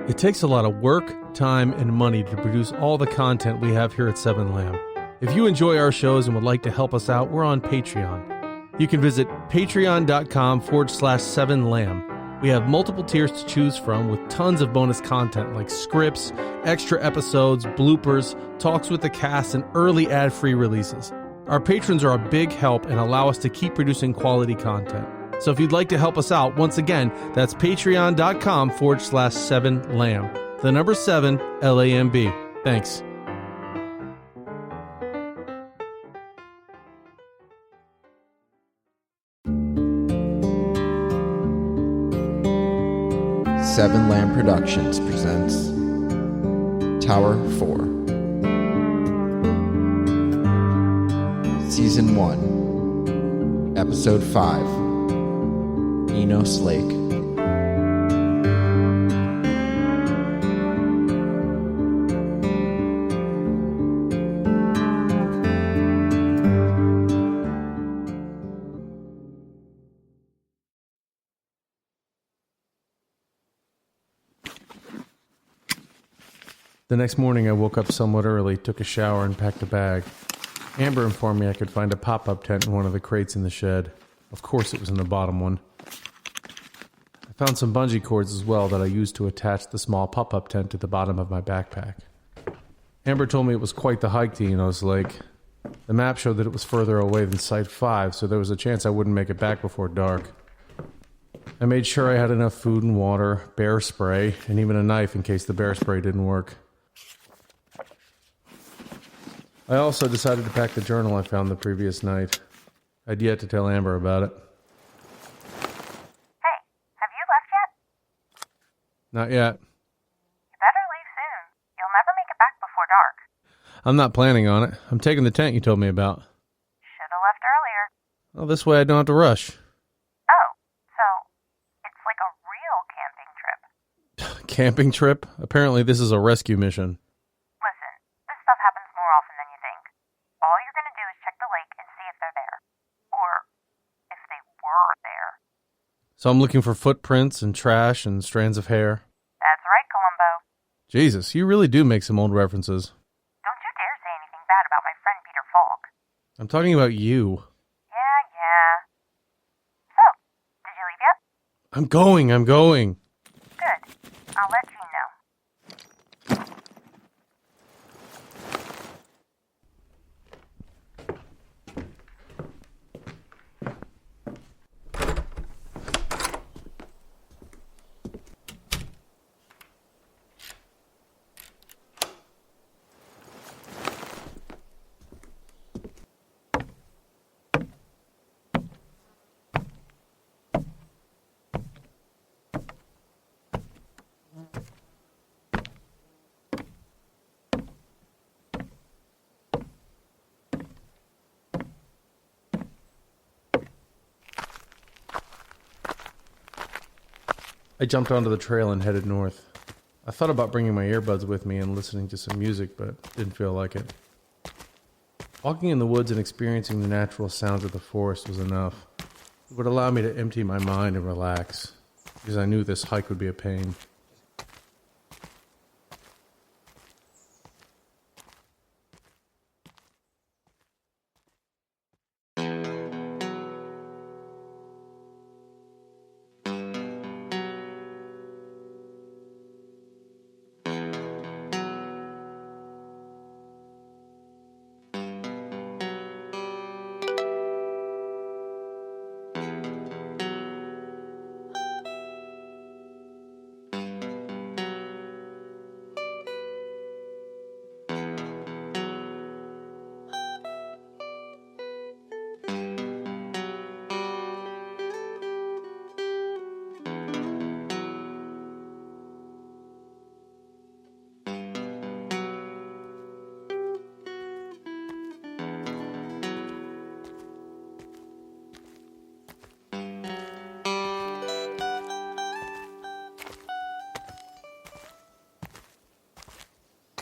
It takes a lot of work, time, and money to produce all the content we have here at 7 Lamb. If you enjoy our shows and would like to help us out, we're on Patreon. You can visit patreon.com/7lamb. We have multiple tiers to choose from with tons of bonus content like scripts, extra episodes, bloopers, talks with the cast, and early ad-free releases. Our patrons are a big help and allow us to keep producing quality content. So if you'd like to help us out, once again, that's patreon.com/7lamb. The number 7, LAMB. Thanks. Seven Lamb Productions presents Tower 4 Season 1 Episode 5 Enos Lake. The next morning, I woke up somewhat early, took a shower, and packed a bag. Amber informed me I could find a pop-up tent in one of the crates in the shed. Of course, it was in the bottom one. I found some bungee cords as well that I used to attach the small pop-up tent to the bottom of my backpack. Amber told me it was quite the hike to Enos Lake. The map showed that it was further away than Site 5, so there was a chance I wouldn't make it back before dark. I made sure I had enough food and water, bear spray, and even a knife in case the bear spray didn't work. I also decided to pack the journal I found the previous night. I'd yet to tell Amber about it. Hey, have you left yet? Not yet. You better leave soon. You'll never make it back before dark. I'm not planning on it. I'm taking the tent you told me about. Should've left earlier. Well, this way I don't have to rush. Oh, so it's like a real camping trip. Camping trip? Apparently this is a rescue mission. Listen, this stuff happens more often than you think. All you're gonna do is check the lake and see if they're there. Or if they were there. So I'm looking for footprints and trash and strands of hair. That's right, Columbo. Jesus, you really do make some old references. Don't you dare say anything bad about my friend Peter Falk. I'm talking about you. Yeah. So, did you leave yet? I'm going. Good. I'll let you know. I jumped onto the trail and headed north. I thought about bringing my earbuds with me and listening to some music, but didn't feel like it. Walking in the woods and experiencing the natural sounds of the forest was enough. It would allow me to empty my mind and relax, because I knew this hike would be a pain.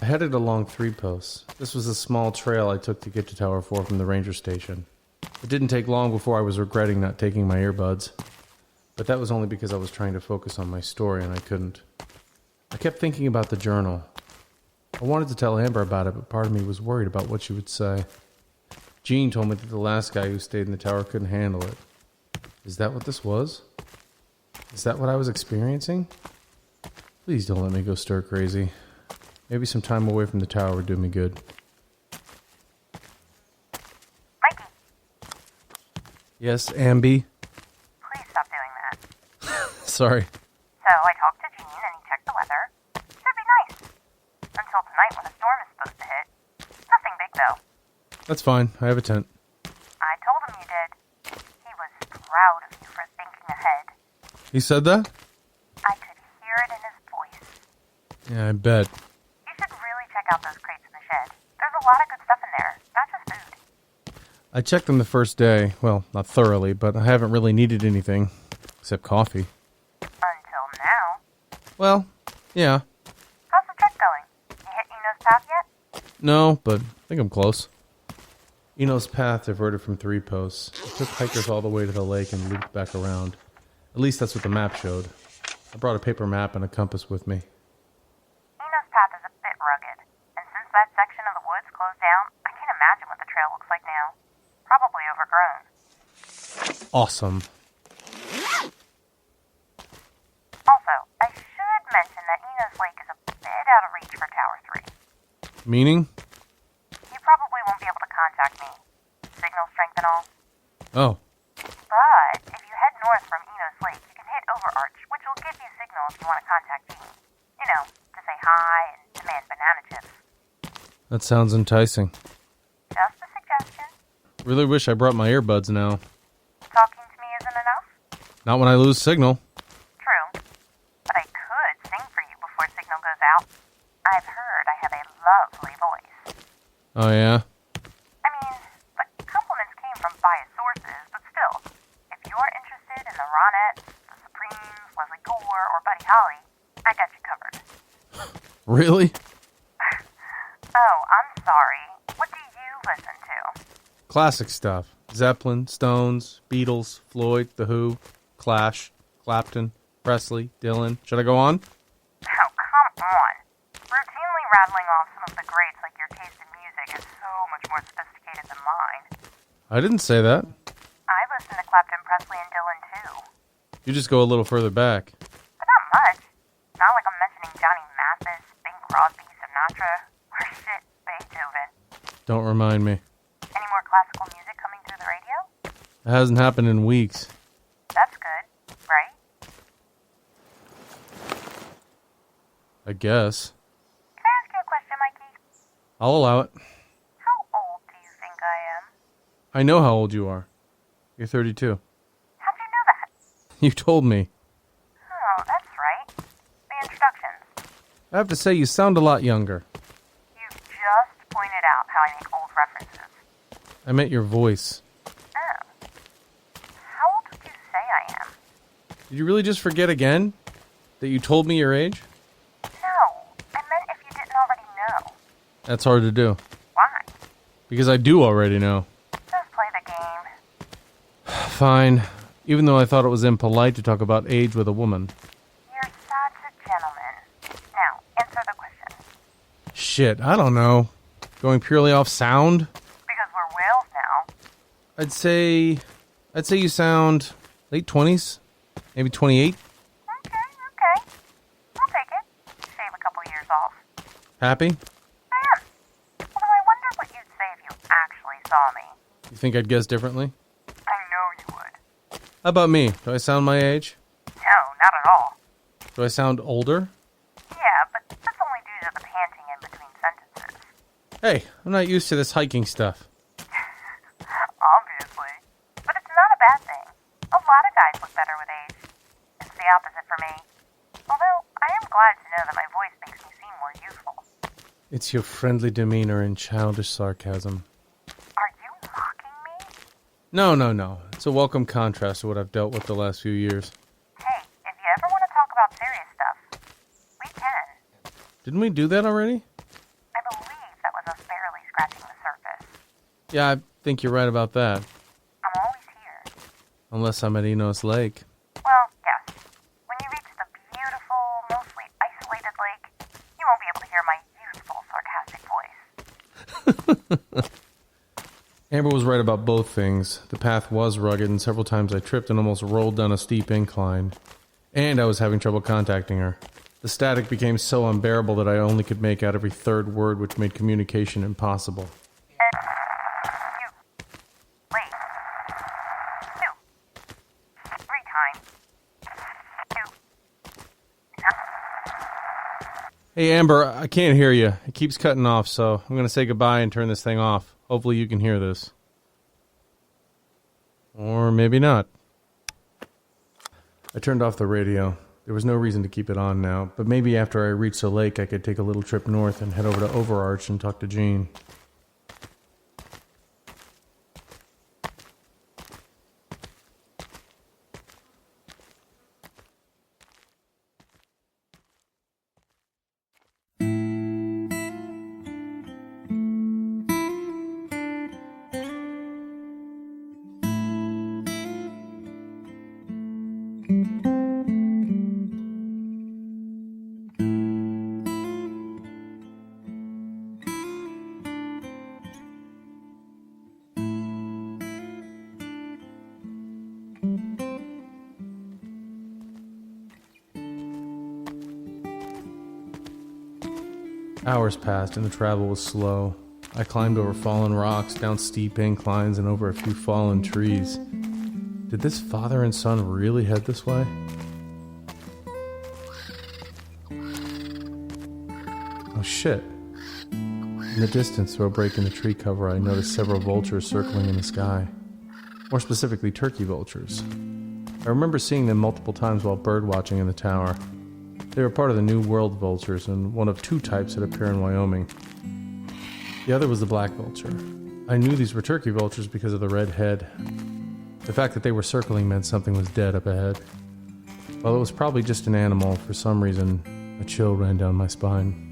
I headed along 3 posts. This was a small trail I took to get to Tower 4 from the ranger station. It didn't take long before I was regretting not taking my earbuds. But that was only because I was trying to focus on my story and I couldn't. I kept thinking about the journal. I wanted to tell Amber about it, but part of me was worried about what she would say. Jean told me that the last guy who stayed in the tower couldn't handle it. Is that what this was? Is that what I was experiencing? Please don't let me go stir crazy. Maybe some time away from the tower would do me good. Mikey, Yes, Amby? please stop doing that. Sorry. So I talked to Gene and he checked the weather. Should be nice. Until tonight when a storm is supposed to hit. Nothing big though. That's fine. I have a tent. I told him you did. He was proud of you for thinking ahead. He said that? I could hear it in his voice. Yeah, I bet. You should really check out those crates in the shed. There's a lot of good stuff in there, not just food. I checked them the first day. Well, not thoroughly, but I haven't really needed anything. Except coffee. Until now. Well, yeah. How's the trek going? You hit Enos Path yet? No, but I think I'm close. Enos Path diverted from 3 posts. It took hikers all the way to the lake and looped back around. At least that's what the map showed. I brought a paper map and a compass with me. Enos Path is a bit rugged, and since that section of the woods closed down, I can't imagine what the trail looks like now. Probably overgrown. Awesome. Also, I should mention that Enos Lake is a bit out of reach for Tower 3. Meaning? You probably won't be able to contact me. Signal strength and all. Oh, But if you head north from Enos Lake, you can hit Overarch, which will give you signal if you want to contact Gene. You know, to say hi and demand banana chips. that sounds enticing. Just a suggestion. Really wish I brought my earbuds now. Talking to me isn't enough? Not when I lose signal. True. But I could sing for you before signal goes out. I've heard I have a lovely voice. Oh, yeah? I mean, the compliments came from biased sources, but still, if you're interested in the Ronettes, the Supremes, Leslie Gore, or Buddy Holly, I got you covered. Really? Oh, I'm sorry. What do you listen to? Classic stuff. Zeppelin, Stones, Beatles, Floyd, The Who, Clash, Clapton, Presley, Dylan. Should I go on? Oh, come on. Routinely rattling off some of the greats like your taste in music is so much more sophisticated than mine. I didn't say that. I listen to Clapton, Presley, and Dylan too. You just go a little further back. But not much. Not like I'm mentioning Johnny Mathis, Bing Crosby, Sinatra, or shit, Beethoven. Don't remind me. Any more classical music coming through the radio? It hasn't happened in weeks. That's good, right? I guess. Can I ask you a question, Mikey? I'll allow it. How old do you think I am? I know how old you are. You're 32. How'd you know that? You told me. Oh, that's right. The introductions. I have to say, you sound a lot younger. You just pointed out how I make old references. I meant your voice. Oh. How old would you say I am? Did you really just forget again? That you told me your age? No, I meant if you didn't already know. That's hard to do. Why? Because I do already know. Just play the game. Fine. Even though I thought it was impolite to talk about age with a woman. You're such a gentleman. Now, answer the question. Shit, I don't know. Going purely off sound? Because we're whales now. I'd say you sound late 20s, maybe 28. Okay. I'll take it. Shave a couple years off. Happy? I am. Although I wonder what you'd say if you actually saw me. You think I'd guess differently? I know you would. How about me? Do I sound my age? No, not at all. Do I sound older? Yeah, but that's only due to the panting in between sentences. Hey, I'm not used to this hiking stuff. Obviously. But it's not a bad thing. A lot of guys look better with age. It's the opposite for me. Although, I am glad to know that my voice makes me seem more youthful. It's your friendly demeanor and childish sarcasm. Are you mocking me? No. It's a welcome contrast to what I've dealt with the last few years. Hey, if you ever want to talk about serious stuff, we can. Didn't we do that already? I believe that was us barely scratching the surface. Yeah, I think you're right about that. I'm always here. Unless I'm at Enos Lake. Well, yes. When you reach the beautiful, mostly isolated Amber was right about both things. The path was rugged, and several times I tripped and almost rolled down a steep incline. And I was having trouble contacting her. The static became so unbearable that I only could make out every third word, which made communication impossible. Wait. 2. 3 times. 2. Hey Amber, I can't hear you. It keeps cutting off, so I'm going to say goodbye and turn this thing off. Hopefully you can hear this. Or maybe not. I turned off the radio. There was no reason to keep it on now, but maybe after I reached the lake I could take a little trip north and head over to Overarch and talk to Jean. Hours passed and the travel was slow. I climbed over fallen rocks, down steep inclines, and over a few fallen trees. Did this father and son really head this way? Oh shit. In the distance, through a break in the tree cover, I noticed several vultures circling in the sky. More specifically, turkey vultures. I remember seeing them multiple times while birdwatching in the tower. They were part of the New World vultures, and one of 2 types that appear in Wyoming. The other was the black vulture. I knew these were turkey vultures because of the red head. The fact that they were circling meant something was dead up ahead. While it was probably just an animal, for some reason, a chill ran down my spine.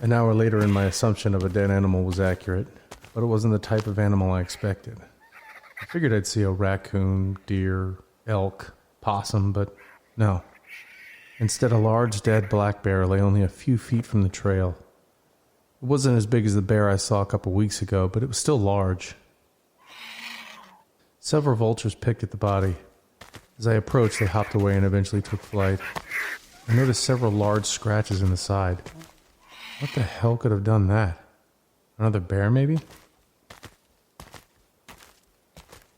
An hour later, and my assumption of a dead animal was accurate, but it wasn't the type of animal I expected. I figured I'd see a raccoon, deer, elk, possum, but no. Instead, a large dead black bear lay only a few feet from the trail. It wasn't as big as the bear I saw a couple weeks ago, but it was still large. Several vultures picked at the body. As I approached, they hopped away and eventually took flight. I noticed several large scratches in the side. What the hell could have done that? Another bear, maybe?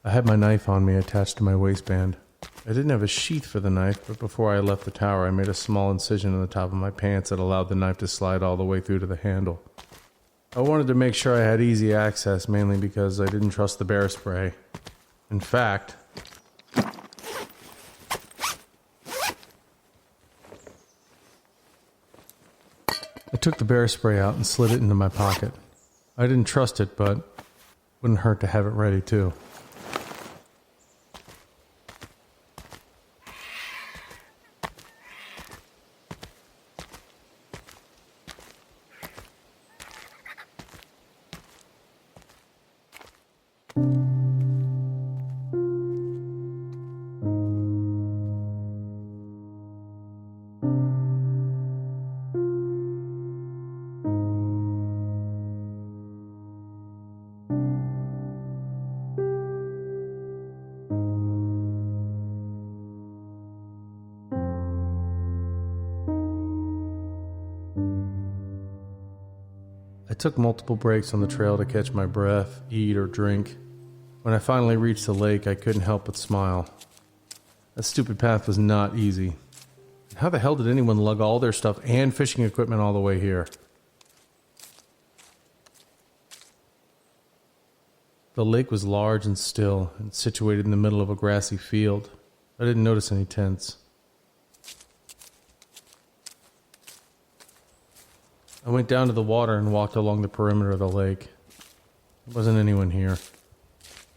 I had my knife on me attached to my waistband. I didn't have a sheath for the knife, but before I left the tower, I made a small incision in the top of my pants that allowed the knife to slide all the way through to the handle. I wanted to make sure I had easy access, mainly because I didn't trust the bear spray. In fact, I took the bear spray out and slid it into my pocket. I didn't trust it, but wouldn't hurt to have it ready too. I took multiple breaks on the trail to catch my breath, eat, or drink. When I finally reached the lake, I couldn't help but smile. That stupid path was not easy. How the hell did anyone lug all their stuff and fishing equipment all the way here? The lake was large and still, and situated in the middle of a grassy field. I didn't notice any tents. I went down to the water and walked along the perimeter of the lake. There wasn't anyone here.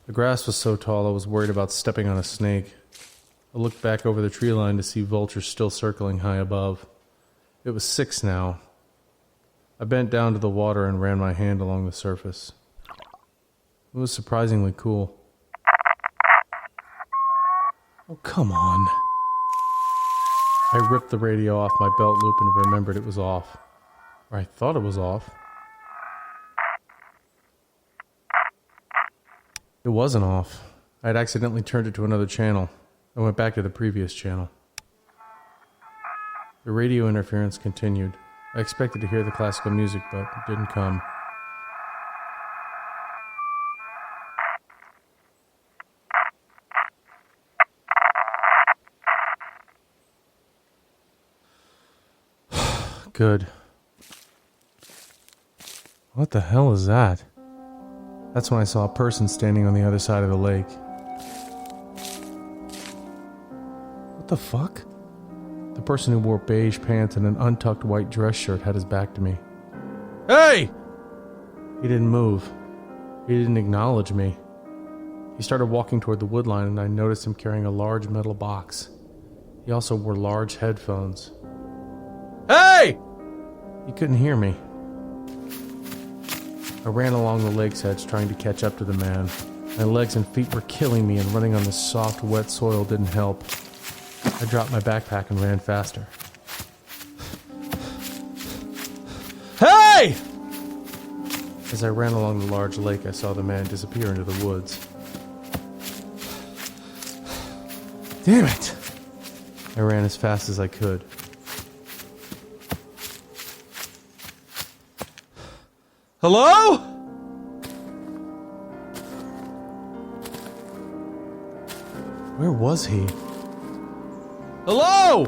The grass was so tall I was worried about stepping on a snake. I looked back over the tree line to see vultures still circling high above. It was 6 now. I bent down to the water and ran my hand along the surface. It was surprisingly cool. Oh, come on. I ripped the radio off my belt loop and remembered it was off. Or I thought it was off. It wasn't off. I had accidentally turned it to another channel. I went back to the previous channel. The radio interference continued. I expected to hear the classical music, but it didn't come. Good. What the hell is that? That's when I saw a person standing on the other side of the lake. What the fuck? The person who wore beige pants and an untucked white dress shirt had his back to me. Hey! He didn't move. He didn't acknowledge me. He started walking toward the woodline and I noticed him carrying a large metal box. He also wore large headphones. Hey! He couldn't hear me. I ran along the lake's edge trying to catch up to the man. My legs and feet were killing me and running on the soft, wet soil didn't help. I dropped my backpack and ran faster. Hey! As I ran along the large lake, I saw the man disappear into the woods. Damn it! I ran as fast as I could. Hello? Where was he? Hello?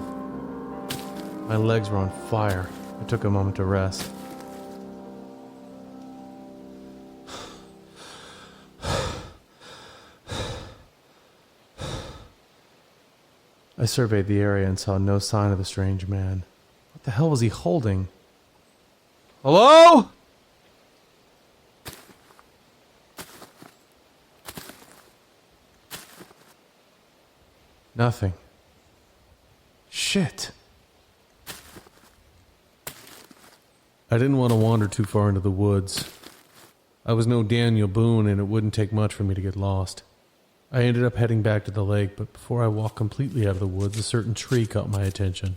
My legs were on fire. I took a moment to rest. I surveyed the area and saw no sign of the strange man. What the hell was he holding? Hello? Nothing. Shit. I didn't want to wander too far into the woods. I was no Daniel Boone and it wouldn't take much for me to get lost. I ended up heading back to the lake, but before I walked completely out of the woods, a certain tree caught my attention.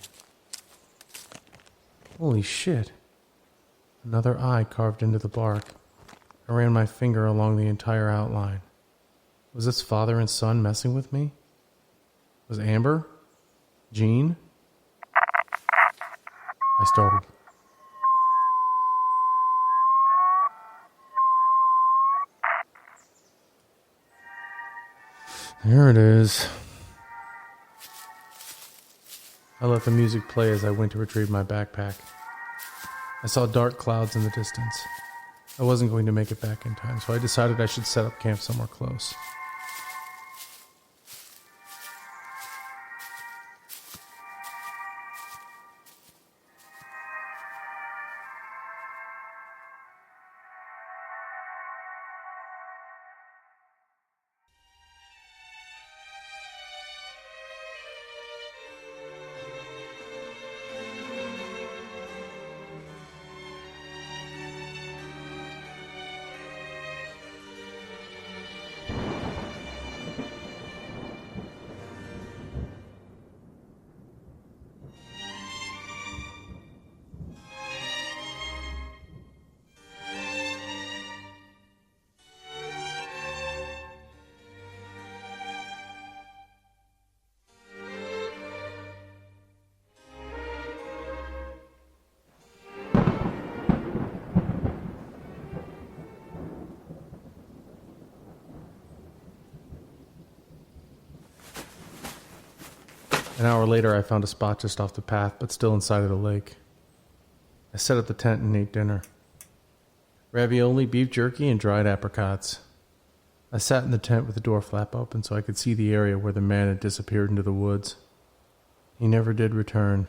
Holy shit. Another eye carved into the bark. I ran my finger along the entire outline. Was this father and son messing with me? Was Amber? Jean? I startled. There it is. I let the music play as I went to retrieve my backpack. I saw dark clouds in the distance. I wasn't going to make it back in time, so I decided I should set up camp somewhere close. An hour later, I found a spot just off the path, but still inside of the lake. I set up the tent and ate dinner. Ravioli, beef jerky, and dried apricots. I sat in the tent with the door flap open so I could see the area where the man had disappeared into the woods. He never did return.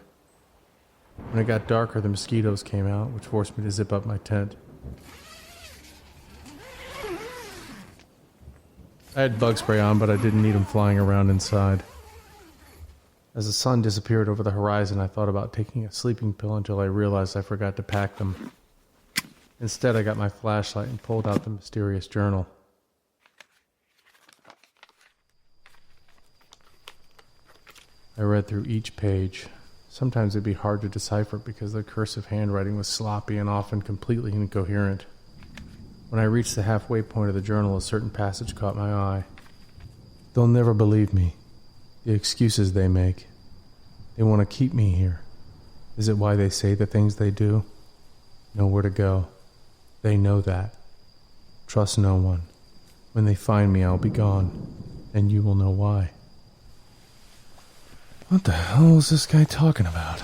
When it got darker, the mosquitoes came out, which forced me to zip up my tent. I had bug spray on, but I didn't need them flying around inside. As the sun disappeared over the horizon, I thought about taking a sleeping pill until I realized I forgot to pack them. Instead, I got my flashlight and pulled out the mysterious journal. I read through each page. Sometimes it'd be hard to decipher because the cursive handwriting was sloppy and often completely incoherent. When I reached the halfway point of the journal, a certain passage caught my eye. They'll never believe me. The excuses they make. They want to keep me here. Is it why they say the things they do? Nowhere to go. They know that. Trust no one. When they find me, I'll be gone. And you will know why. What the hell is this guy talking about?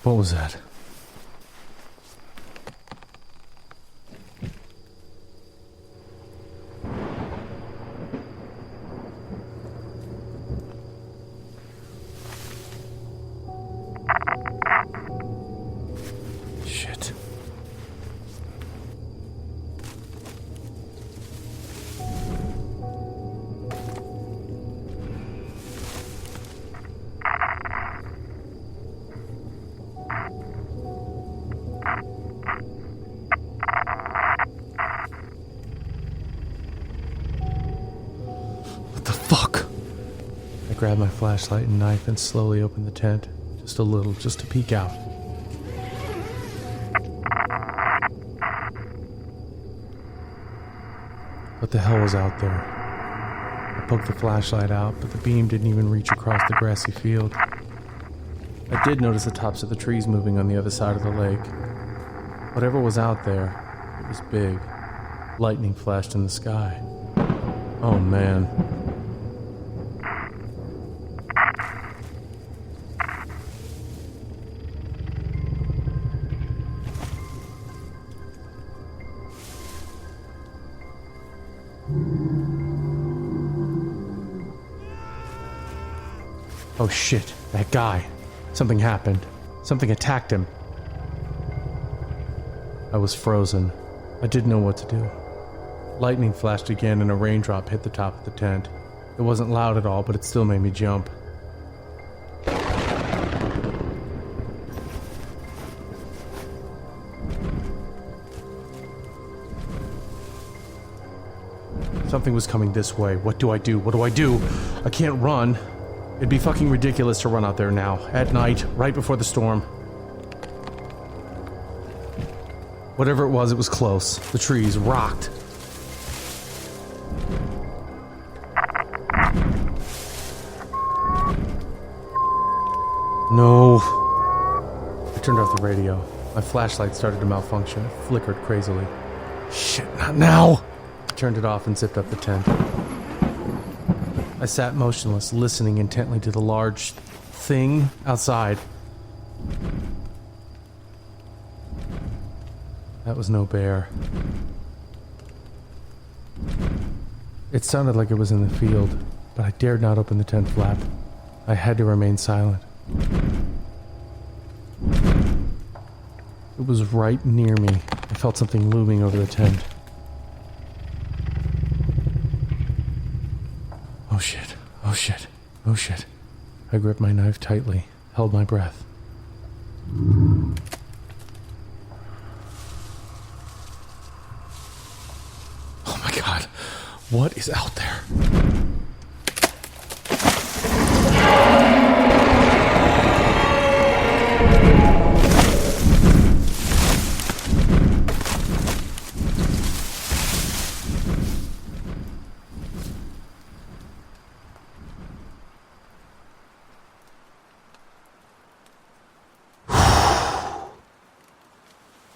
What was that? Shit. I grabbed my flashlight and knife and slowly opened the tent. Just a little, just to peek out. What the hell was out there? I poked the flashlight out, but the beam didn't even reach across the grassy field. I did notice the tops of the trees moving on the other side of the lake. Whatever was out there, it was big. Lightning flashed in the sky. Oh man. Oh shit, that guy. Something happened. Something attacked him. I was frozen. I didn't know what to do. Lightning flashed again and a raindrop hit the top of the tent. It wasn't loud at all, but it still made me jump. Something was coming this way. What do I do? What do I do? I can't run. It'd be fucking ridiculous to run out there now. At night, right before the storm. Whatever it was close. The trees rocked. No. I turned off the radio. My flashlight started to malfunction. It flickered crazily. Shit, not now! I turned it off and zipped up the tent. I sat motionless, listening intently to the large thing outside. That was no bear. It sounded like it was in the field, but I dared not open the tent flap. I had to remain silent. It was right near me. I felt something looming over the tent. Oh shit, oh shit, oh shit. I gripped my knife tightly, held my breath. Oh my god, what is out there?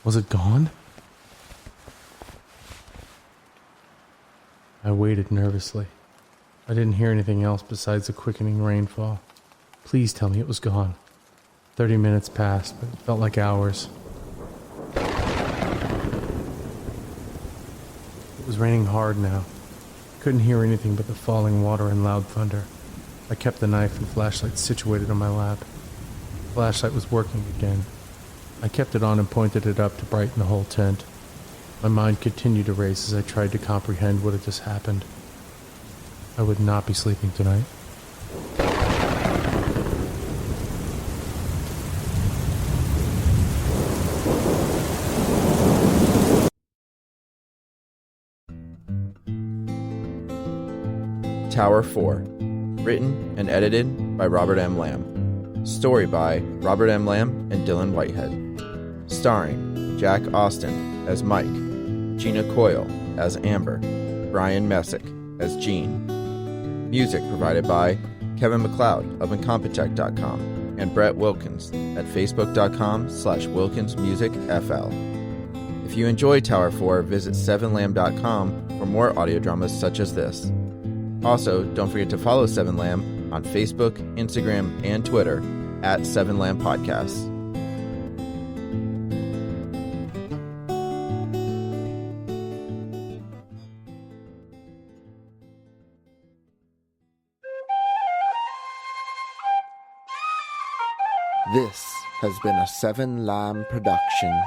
Was it gone? I waited nervously. I didn't hear anything else besides the quickening rainfall. Please tell me it was gone. 30 minutes passed, but it felt like hours. It was raining hard now. Couldn't hear anything but the falling water and loud thunder. I kept the knife and flashlight situated on my lap. The flashlight was working again. I kept it on and pointed it up to brighten the whole tent. My mind continued to race as I tried to comprehend what had just happened. I would not be sleeping tonight. Tower 4. Written and edited by Robert M. Lamb. Story by Robert M. Lamb and Dylan Whitehead. Starring Jack Austin as Mike, Gina Coyle as Amber, Brian Messick as Gene. Music provided by Kevin MacLeod of Incompetech.com and Brett Wilkins at Facebook.com/WilkinsMusicFL. If you enjoy Tower 4, visit 7lamb.com for more audio dramas such as this. Also, don't forget to follow 7lamb on Facebook, Instagram, and Twitter at 7lamb Podcasts. This has been a 7 Lamb production.